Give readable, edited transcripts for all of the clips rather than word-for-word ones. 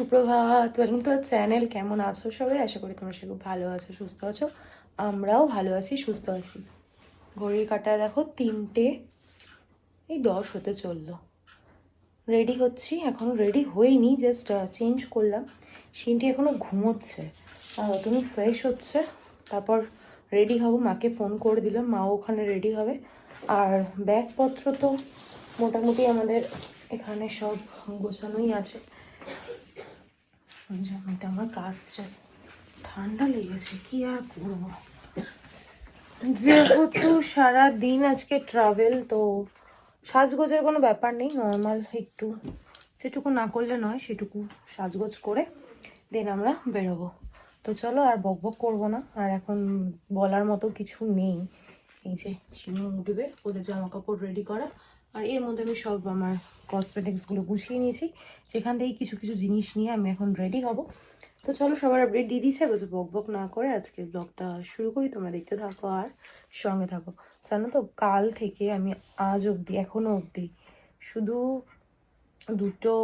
সুপ্রভাত, welcome to our channel. কেমন আছো সবাই? আশা করি তোমরা সবাই খুব ভালো আছো, সুস্থ আছো। আমরাও ভালো আছি, সুস্থ আছি। ঘড়ির কাঁটায় দেখো 3:10 হতে চললো। রেডি হচ্ছি, এখনও রেডি হইনি, জাস্ট চেঞ্জ করলাম। সিনটি এখনও ঘুমোচ্ছে আর তুমি ফ্রেশ হচ্ছে, তারপর রেডি হব। মাকে ফোন করে দিলাম, মাও ওখানে রেডি হবে। আর ব্যাগপত্র তো মোটামুটি আমাদের এখানে সব গোছানোই আছে। জামাটা আমার কাজটা ঠান্ডা লেগেছে, কি আর করবো। যেহেতু সারাদিন আজকে ট্রাভেল, তো সাজগোজের কোনো ব্যাপার নেই, নর্মাল একটু যেটুকু না করলে নয় সেটুকু সাজগোজ করে দেন আমরা বেরোবো। তো চলো, আর বকবক করবো না, আর এখন বলার মতো কিছু নেই। এই যে শিমু উঠবে, ওদের জামা কাপড় রেডি করা, আর এর মধ্যে আমি সব আমার কসমেটিক্সগুলো গুছিয়ে নিয়েছি। যেখান থেকে কিছু কিছু জিনিস নিয়ে আমি এখন রেডি হব। তো চলো, সবার আপডেট দিয়ে দিয়েছে, বলছে বকবক না করে আজকের ব্লগটা শুরু করি। তোমরা দেখতে থাকো আর সঙ্গে থাকো। জানো তো, কাল থেকে আমি আজ অবধি, এখনো অবধি শুধু 2টো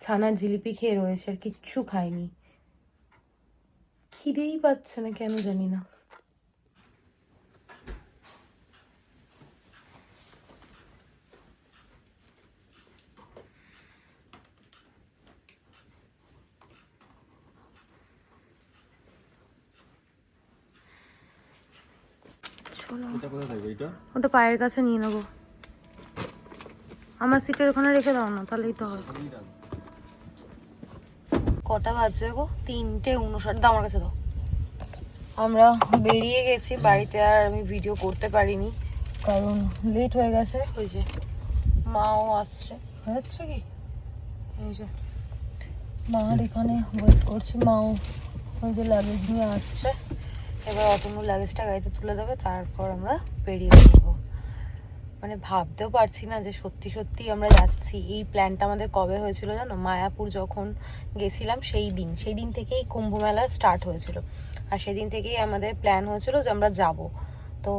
ছানার জিলিপি খেয়ে রয়েছে, আর কিচ্ছু খাইনি। খিদেই পাচ্ছে না কেন জানি না। ওটা পায়ের কাছে নিয়ে নেবো, আমার সিটের ওখানে রেখে দাও না, তাহলেই তো হয়। কটা বাজছে গো? 3:59। দাও আমার কাছে, দাও। আমরা বেরিয়ে গেছি বাড়িতে, আর আমি ভিডিও করতে পারিনি কারণ লেট হয়ে গেছে। ওই যে মাও আসছে, হচ্ছে কি ওই যে মার এখানে ওয়েট করছি, মাও ওই যে লাগেজ নিয়ে আসছে। এবার অতনু লাগেজটা গাড়িতে তুলে দেবে, তারপর আমরা বেরিয়ে পড়বো। মানে ভাবতেও পারছি না যে সত্যি সত্যি আমরা যাচ্ছি। এই প্ল্যানটা আমাদের কবে হয়েছিল জানো? মায়াপুর যখন গেছিলাম সেই দিন থেকেই কুম্ভ মেলা স্টার্ট হয়েছিল। আর সেদিন থেকেই আমাদের প্ল্যান হয়েছিল যে আমরা যাব। তো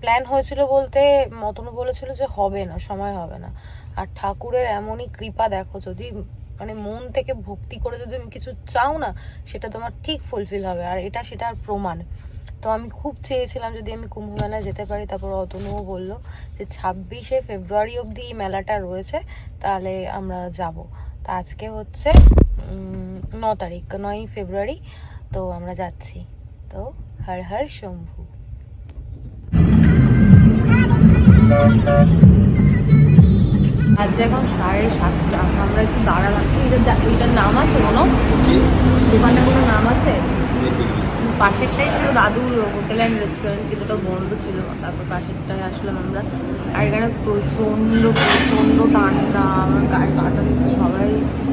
প্ল্যান হয়েছিল বলতে মতনু বলেছিল যে হবে না, সময় হবে না। আর ঠাকুরের এমনই কৃপা দেখো, যদি মানে মন থেকে ভক্তি করে যদি তুমি কিছু চাও না, সেটা তোমার ঠিক ফুলফিল হবে। আর এটা সেটার প্রমাণ। তো আমি খুব চেয়েছিলাম যদি আমি কুম্ভ মেলায় যেতে পারি। তারপর অতনুও বললো যে 26শে ফেব্রুয়ারি অবধি এই মেলাটা রয়েছে, তাহলে আমরা যাব। তো আজকে হচ্ছে 9 তারিখ, 9ই ফেব্রুয়ারি। তো আমরা যাচ্ছি। তো হর হর শম্ভু। আজ এখন 7:30। আমরা একটু দাঁড়ালাম। এটার নাম আছে কোনো? দোকানটার কোনো নাম আছে? পাশেরটাই ছিল দাদুর হোটেল অ্যান্ড রেস্টুরেন্ট, কিন্তু ওটা বন্ধ ছিল। তারপর পাশেরটায় আসলাম আমরা। আর এখানে প্রচণ্ড ঠান্ডা, আমার গায়ে কাটা দিচ্ছে, সবাই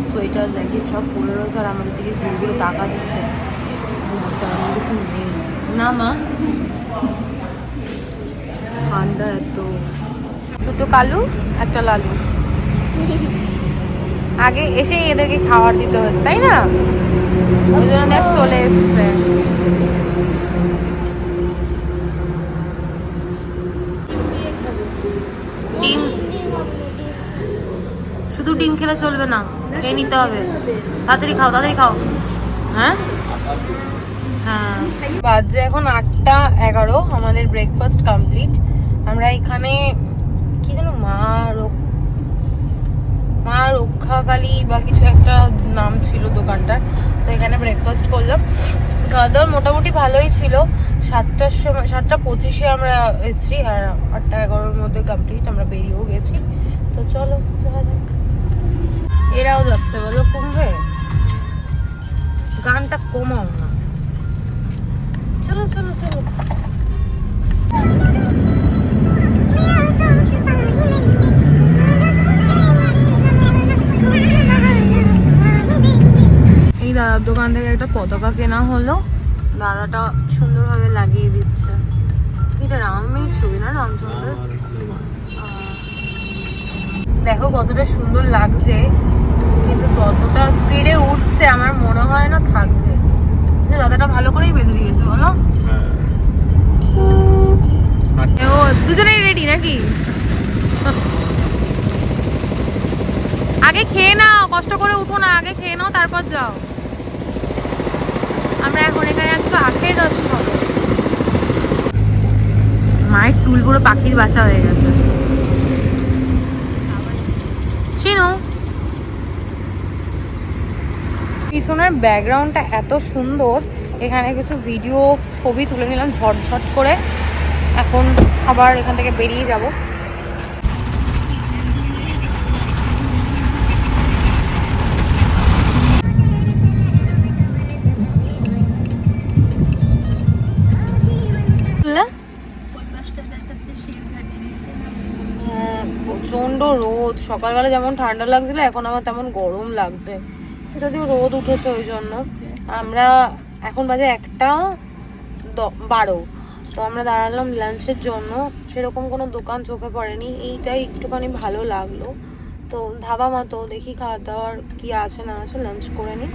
সোয়েটার জ্যাকেট সব পরে রয়েছে, আর আমাদের দিকে ঘুরগুলো তাকাচ্ছে। আমার কিছু নেই না মা, ঠান্ডা এত। 2টো কালু, 1টা লালু। আগে এসে এদেরকে খাবার দিতে হচ্ছে, তাই না? ওই জন্য দেখ চলে এসছে। ডিম, শুধু ডিম খেলে চলবে না, খেয়ে নিতে হবে। তাড়াতাড়ি খাও। হ্যাঁ হ্যাঁ, বাজে এখন 8:11। আমাদের ব্রেকফাস্ট কমপ্লিট। আমরা এখানে কি যেন মা রক্ষাকালী বা কিছু একটা নাম ছিল দোকানটার। তো এখানে ব্রেকফাস্ট করলাম। খাওয়া দাওয়া মোটামুটি ভালোই ছিল। 7টার সময়, 7:25-এ আমরা এসেছি, আর 8:11-এর মধ্যে কমপ্লিট। আমরা বেরিয়েও গেছি। তো চলো যাওয়া যাক। এরাও যাচ্ছে বলো কুম্ভে? গানটা কমাও না। চলো চলো চলো। এই দাদার দোকান থেকে একটা পতাকা কেনা হলো, দাদাটা সুন্দরভাবে লাগিয়ে দিচ্ছে। এটা রামের ছবি না, রামচন্দ্রের। দেখো কতটা সুন্দর লাগছে, কিন্তু যতটা স্পিডে উঠছে আমার মনে হয় না থাকবে। দাদাটা ভালো করেই বেঁধে দিয়েছে বলো। ও দুজনেই রেডি নাকি? আগে খেয়ে নাও, কষ্ট করে উঠো না, আগে খেয়ে নাও তারপর যাও। আমরা এখন এখানে একটু আখের রস খাবো। মায়ের চুল পুরো পাখির বাসা হয়ে গেছে। চিনো পিছনের ব্যাকগ্রাউন্ডটা এত সুন্দর, এখানে কিছু ভিডিও ছবি তুলে নিলাম ঝটঝট করে। এখন আবার এখান থেকে বেরিয়ে যাব। প্রচন্ড রোদ, সকালবেলা যেমন ঠান্ডা লাগছিল এখন আবার তেমন গরম লাগছে, যদিও রোদ উঠেছে ওই জন্য। আমরা এখন বাজে 1:12, তো আমরা দাঁড়ালাম লাঞ্চের জন্য। সেরকম কোনো দোকান চোখে পড়েনি, এইটাই একটুখানি ভালো লাগলো। তো ধাবা মতো, দেখি খাওয়া দাওয়ার কি আছে না আছে, লাঞ্চ করে নিই,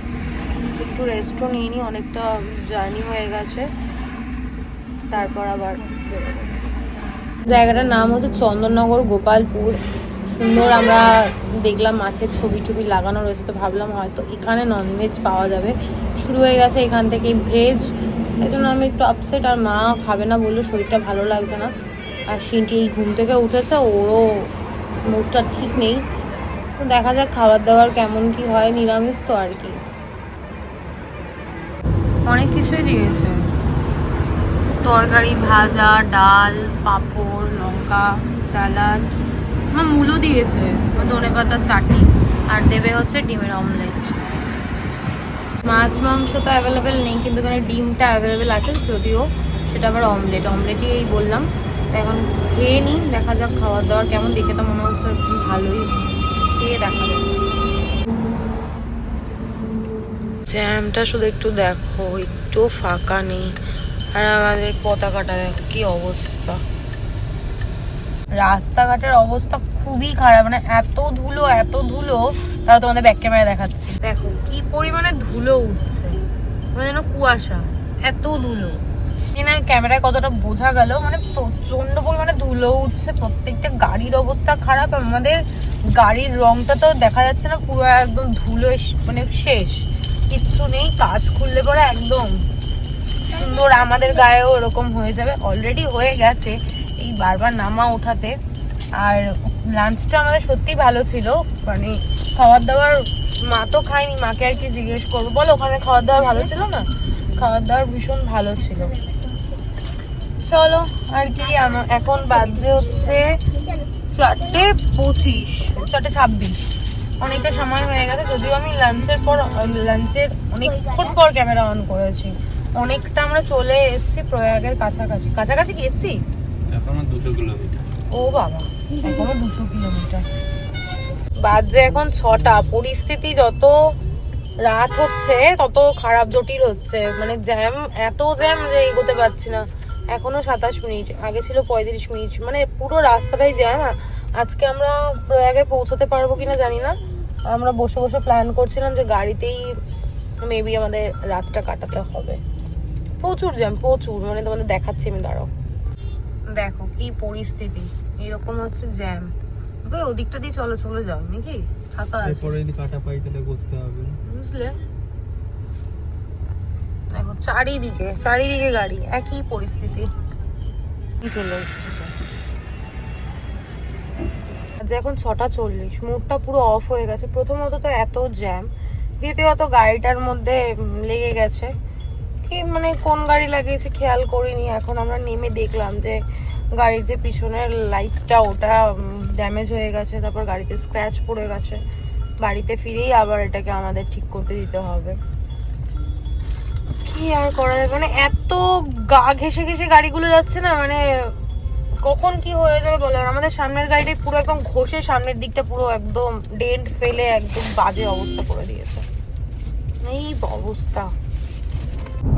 একটু রেস্টও নিয়ে নিই, অনেকটা জার্নি হয়ে গেছে, তারপর আবার বেরোবো। জায়গাটার নাম হচ্ছে চন্দননগর গোপালপুর। সুন্দর, আমরা দেখলাম মাছের ছবি টবি লাগানো রয়েছে, তো ভাবলাম হয়তো এখানে ননভেজ পাওয়া যাবে। শুরু হয়ে গেছে এখান থেকে ভেজ, এই জন্য আমি একটু আপসেট। আর মা খাবে না বললো, শরীরটা ভালো লাগছে না। আর সিনটি এই ঘুম থেকে উঠেছে, ওরও মুডটা ঠিক নেই। তো দেখা যাক খাবার দাবার কেমন কি হয়, নিরামিষ তো আর কি। অনেক কিছুই দিয়েছে, তরকারি, ভাজা, ডাল, পাঁপড়, লঙ্কা, স্যালাড, আমার মূলও দিয়েছে, ধনেপাতার চাটনি, আর দেবে হচ্ছে ডিমের অমলেট। মাছ মাংস তো অ্যাভেলেবেল নেই, কিন্তু এখানে ডিমটা অ্যাভেলেবেল আছে, যদিও সেটা আবার অমলেটই এই বললাম। এখন খেয়ে নিই, দেখা যাক খাবার দাবার কেমন। দেখে তো মনে হচ্ছে ভালোই, খেয়ে দেখা যাবে। জ্যামটা শুধু একটু দেখো, একটু ফাঁকা নেই। আর আমাদের পতাকাটা দেখো কি অবস্থা, রাস্তাঘাটের অবস্থা খুবই খারাপ, মানে এত ধুলো। তারা তোমাদের ব্যাক ক্যামেরা দেখাচ্ছি, দেখো কি পরিমাণে ধুলো উঠছে, মানে যেন কুয়াশা, এত ধুলো। না ক্যামেরায় কতটা বোঝা গেল, মানে প্রচন্ড পরিমাণে ধুলো উঠছে, প্রত্যেকটা গাড়ির অবস্থা খারাপ। আমাদের গাড়ির রংটা তো দেখা যাচ্ছে না, পুরো একদম ধুলো, মানে শেষ, কিচ্ছু নেই। কাজ খুললে পরে একদম সুন্দর, আমাদের গায়েও এরকম হয়ে যাবে, অলরেডি হয়ে গেছে এই বারবার নামা ওঠাতে। আর লাঞ্চটা আমাদের সত্যি ভালো ছিল, মানে খাবার দাবার মা তো খায়নি, মাকে আর কি জিজ্ঞেস করবো, বলো ওখানে খাবার দাবার ভালো ছিল না? খাবার দাবার ভীষণ ভালো ছিল। চলো আর কি, এখন বাজে হচ্ছে 4:25, 4:26, অনেকটা সময় হয়ে গেছে। যদিও আমি লাঞ্চের অনেকক্ষণ পর ক্যামেরা অন করেছি। অনেকটা আমরা চলে এসেছি প্রয়াগের কাছাকাছি কি এসেছি? এখনো 200 কিলোমিটার। ও বাবা, এখনো 200 কিলোমিটার। বাজে এখন 6টা। পরিস্থিতি যত রাত হচ্ছে তত খারাপ, জটিল হচ্ছে, মানে এত জ্যাম যে এগোতে পারছি না। এখনো 27 মিনিট, আগে ছিল 35 মিনিট, মানে পুরো রাস্তাটাই জ্যাম। আজকে আমরা প্রয়াগে পৌঁছাতে পারবো কিনা জানি না। আমরা বসে বসে প্ল্যান করছিলাম যে গাড়িতেই মেবি আমাদের রাতটা কাটাতে হবে। প্রচুর জ্যাম, প্রচুর, মানে তোমাদের দেখাচ্ছি আমি, দাঁড়াও। দেখো কি পরিস্থিতি, এরকম হচ্ছে জ্যাম। ওদিকটা দিয়ে চলে যাও নাকি, ফাঁকা আছে, এরপরে যদি কাটা পাই তাহলে করতে হবে, বুঝলে? দেখো চারিদিকে গাড়ি, একই পরিস্থিতি চলে এসেছে। এখন 6:40, মুডটা পুরো অফ হয়ে গেছে। প্রথমত তো এত জ্যাম, দ্বিতীয়ত গাড়িটার মধ্যে লেগে গেছে কি, মানে কোন গাড়ি লাগিয়েছে খেয়াল করিনি। এখন আমরা নেমে দেখলাম যে গাড়ির যে পিছনের লাইটটা ওটা ড্যামেজ হয়ে গেছে, তারপর গাড়িতে স্ক্র্যাচ পড়ে গেছে। বাড়িতে ফিরেই আবার এটাকে আমাদের ঠিক করতে দিতে হবে। কি আর করা যাবে, মানে এত গা ঘেসে গাড়িগুলো যাচ্ছে না, মানে কখন কি হয়ে যাবে বলে। আর আমাদের সামনের গাড়িটা পুরো একদম ঘষে সামনের দিকটা পুরো একদম ডেন্ট ফেলে একদম বাজে অবস্থা করে দিয়েছে। এই অবস্থা।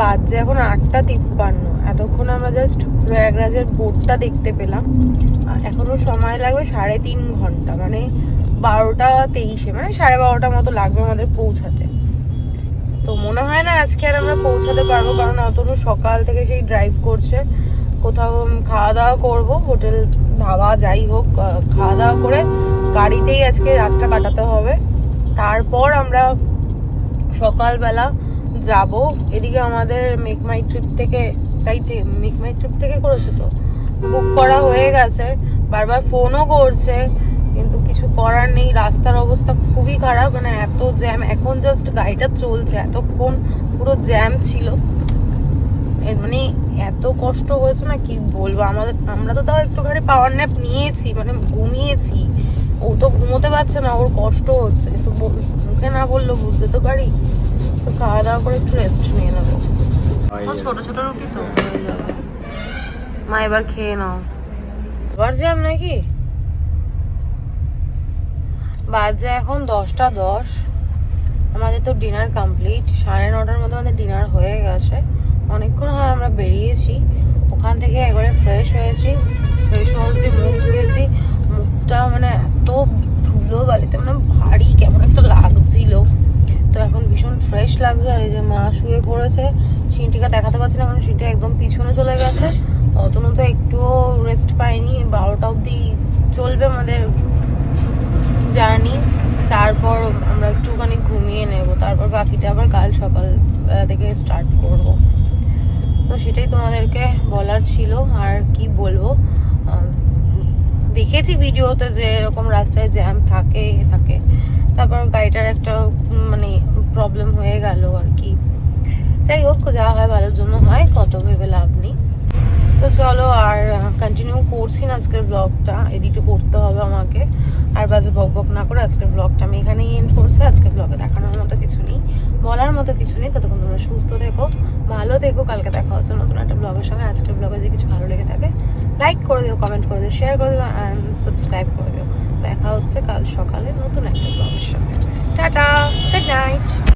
বাজে এখন 8:53, এতক্ষণ আমরা জাস্ট প্রয়াগরাজের বোর্ডটা দেখতে পেলাম। এখনো সময় লাগবে 3.5 ঘন্টা, মানে 12:23, মানে 12:30 মতো লাগবে আমাদের পৌঁছাতে। তো মনে হয় না আজকে আর আমরা পৌঁছাতে পারবো, কারণ অতনু সকাল থেকে সেই ড্রাইভ করছে। কোথাও খাওয়া দাওয়া করবো, হোটেল ধাবা যাই হোক, খাওয়া দাওয়া করে গাড়িতেই আজকে রাতটা কাটাতে হবে। তারপর আমরা সকালবেলা যাব। এদিকে আমাদের মেক মাই ট্রিপ থেকে, মেক মাই ট্রিপ থেকে করেছো তো, বুক করা হয়ে গেছে, বারবার ফোনও করছে, কিন্তু কিছু করার নেই। রাস্তার অবস্থা খুবই খারাপ, মানে এত জ্যাম। এখন জাস্ট গাড়িটা চলছে, এতক্ষণ পুরো জ্যাম ছিল, মানে এত কষ্ট হয়েছে না কি বলবো। আমরা তো তাও একটুখানি পাওয়ার ন্যাপ নিয়েছি, মানে ঘুমিয়েছি। ও তো ঘুমোতে পারছে না, ওর কষ্ট হচ্ছে, তো মুখে না বললেও বুঝতে তো পারি। তো খাওয়া দাওয়া করে একটু রেস্ট নিয়ে নেবো। ছোট ছোট রুটি তো হয়ে যাবে। মা এবার খেয়ে নাও। আবার জ্যাম নাকি? বাজে এখন 10:10। আমাদের তো ডিনার কমপ্লিট, 9:30 মধ্যে আমাদের ডিনার হয়ে গেছে। অনেকক্ষণ হয় আমরা বেরিয়েছি, ওখান থেকে একবারে ফ্রেশ হয়েছি, ফ্রেশ ওয়াশ দিয়ে মুখ ধুয়েছি। মুখটা মানে এত ধুলো বালিতে মানে ভারী কেমন একটা লাগছিল, তো এখন ভীষণ ফ্রেশ লাগছে। আর এই যে মা শুয়ে পড়েছে, সিনটিকা দেখাতে পারছি না কারণ সিনটি একদম পিছনে চলে গেছে। অতনু তো একটুও রেস্ট পাইনি, 12টা অবধি চলবে আমাদের জার্নি। তারপর আমরা একটুখানি ঘুমিয়ে নেব, তারপর বাকিটা আবার কাল সকাল থেকে স্টার্ট করব। তো সেটাই তোমাদেরকে বলার ছিল, আর কি বলবো। দেখেছি ভিডিওতে যে এরকম রাস্তায় জ্যাম থাকে, তারপর গাড়িটার একটা মানে প্রবলেম হয়ে গেল আর কি। যাই হোক, যা হয় ভালোর জন্য হয়, কত ভেবে লাভ নেই। তো চলো, আর কন্টিনিউ করছি না আজকের ব্লগটা, এডিটও করতে হবে আমাকে। আর বাজে বক না করে আজকের ব্লগটা আমি এখানেই এন্ড করছি। আজকের ব্লগে দেখানোর মতো কিছু নেই, বলার মতো কিছু নেই। ততক্ষণ তোমরা সুস্থ থেকো, ভালো থেকো। কালকে দেখা হচ্ছে নতুন একটা ব্লগের সঙ্গে। আজকের ব্লগে যদি কিছু ভালো লেগে থাকে লাইক করে দিও, কমেন্ট করে দিও, শেয়ার করে দিও অ্যান্ড সাবস্ক্রাইব করে দিও। দেখা হচ্ছে কাল সকালে নতুন একটা ব্লগের সঙ্গে। Tata, good night.